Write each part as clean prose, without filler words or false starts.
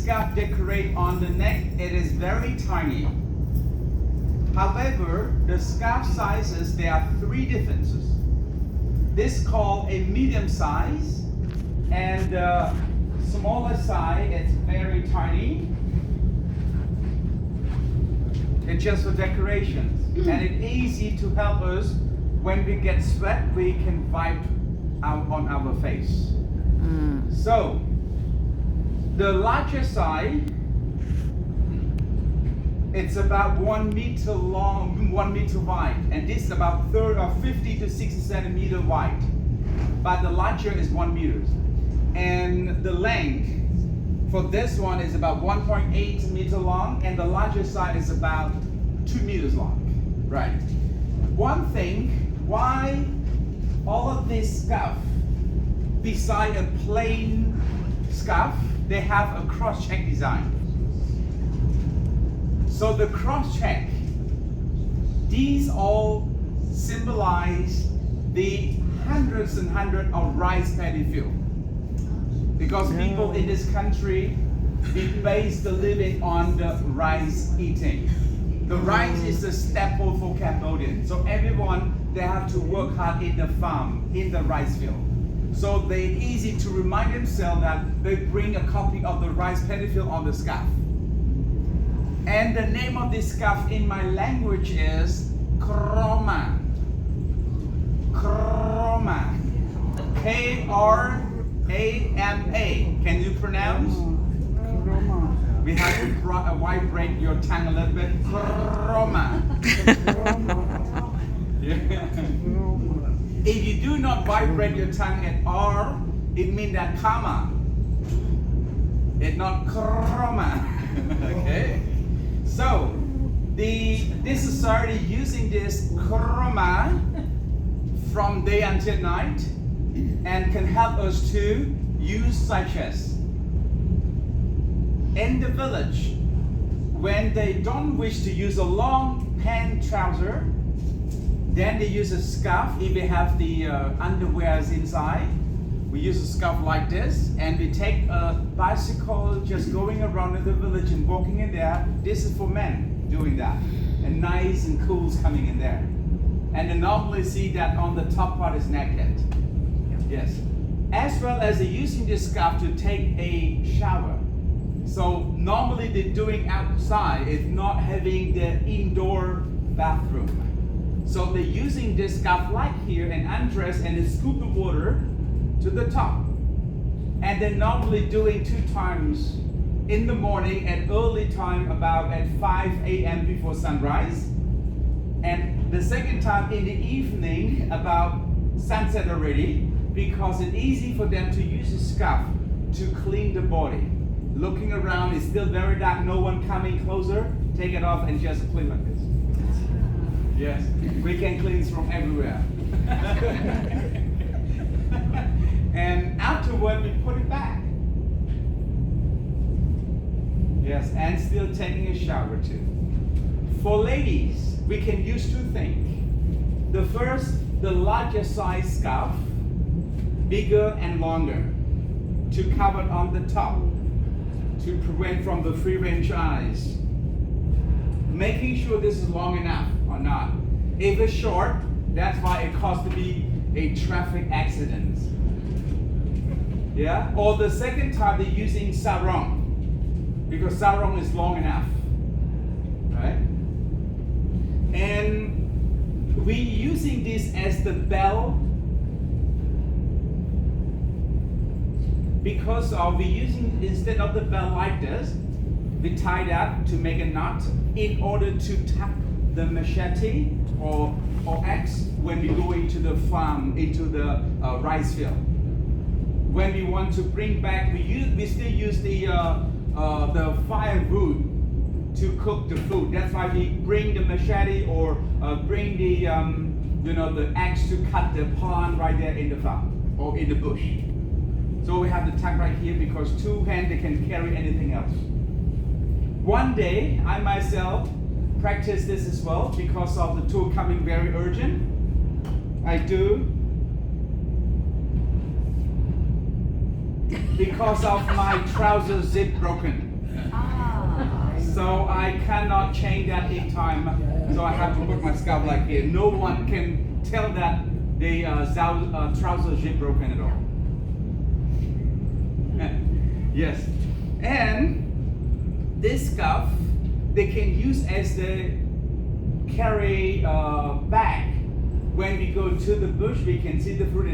scarf decorate on the neck, it is very tiny. However, the scarf sizes, there are three differences. This called a medium size, and the smaller size, it's very tiny. It's just for decorations, and it's easy to help us when we get sweat. We can wipe out on our face. So, the larger size, it's about 1 meter long, 1 meter wide, and this is about 50 to 60 centimeter wide. But the larger is 1 meter, and the length for this one is about 1.8 meter long, and the larger size is about 2 meters long. Right. One thing, why all of this scarf, beside a plain scarf, they have a cross-check design. So the cross-check, these all symbolize the hundreds and hundreds of rice paddy field. Because people in this country, we base the living on the rice eating. The rice is the staple for Cambodian. So everyone, they have to work hard in the farm, in the rice field. So they easy to remind themselves that they bring a copy of the rice paddy field on the scarf. And the name of this scarf in my language is Krama. Krama. Krama. Can you pronounce? We have to vibrate your tongue a little bit. Krama. If you do not vibrate your tongue at all, it means that karma. It's not krama. Okay. So, this society using this krama from day until night, and can help us to use such as in the village when they don't wish to use a long pant trouser, then they use a scarf. If they have the underwears inside, we use a scarf like this, and we take a bicycle just going around in the village and walking in there. This is for men doing that, and nice and cool's coming in there. And they normally see that on the top part is naked. Yes. As well as they're using this scarf to take a shower. So normally they're doing outside, it's not having the indoor bathroom. So they're using this scarf like here and undress and then scoop the water to the top. And they're normally doing 2 times in the morning at early time, about at 5 a.m. before sunrise. And the second time in the evening about sunset already, because it's easy for them to use a scarf to clean the body. Looking around, it's still very dark, no one coming closer, take it off and just clean like this. Yes, we can clean from everywhere. And afterward, we put it back. Yes, and still taking a shower too. For ladies, we can use 2 things. The first, the larger size scarf, bigger and longer, to cover on the top, to prevent from the free range eyes. Making sure this is long enough or not. If it's short, that's why it caused to be a traffic accident. Yeah? Or the second time they're using sarong, because sarong is long enough. Right? And we using this as the bell because we using, instead of the bell like this, we tie that to make a knot in order to tuck the machete or axe when we go into the farm, into the rice field. When we want to bring back, we still use the firewood to cook the food. That's why we bring the machete or bring the the axe to cut the plant right there in the farm or in the bush. So we have the tuck right here because 2 hands they can carry anything else. One day, I myself practice this as well because of the tour coming very urgent. I do. Because of my trouser zip broken. So I cannot change that in time. So I have to put my scarf like here. No one can tell that the trouser zip broken at all. Yes. And this scarf they can use as the carry bag. When we go to the bush, we can see the fruit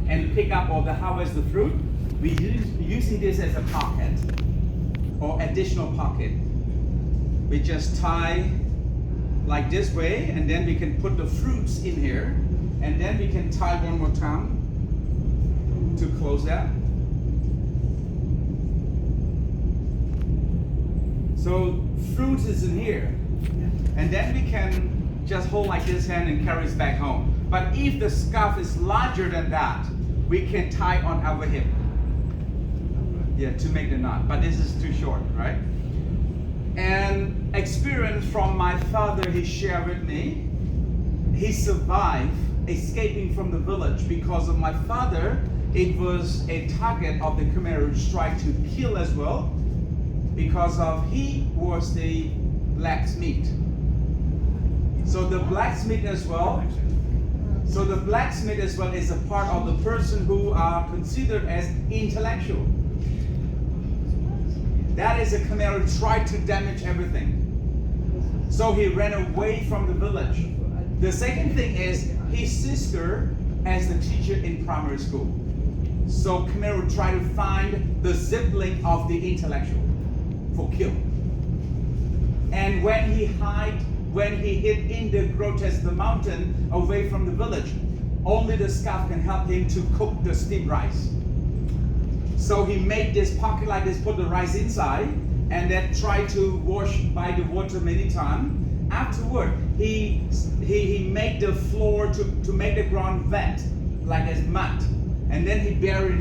and pick up or harvest the fruit. We using this as a pocket or additional pocket. We just tie like this way, and then we can put the fruits in here, and then we can tie one more time to close that. So fruit is in here, and then we can just hold like this hand and carry it back home. But if the scarf is larger than that, we can tie on our hip. Yeah, to make the knot. But this is too short, right? And experience from my father he shared with me. He survived escaping from the village because of my father. It was a target of the Khmer who tried to kill as well, because of he was the blacksmith. So the blacksmith as well. So the blacksmith as well is a part of the person who are considered as intellectual. That is a Khmer who tried to damage everything. So he ran away from the village. The second thing is his sister as the teacher in primary school. So Khmer would try to find the sibling of the intellectual for kill. And when he hid in the grotesque the mountain away from the village, only the scarf can help him to cook the steamed rice. So he made this pocket like this, put the rice inside, and then tried to wash by the water many times. Afterward, he made the floor to make the ground wet, like as mud, and then he buried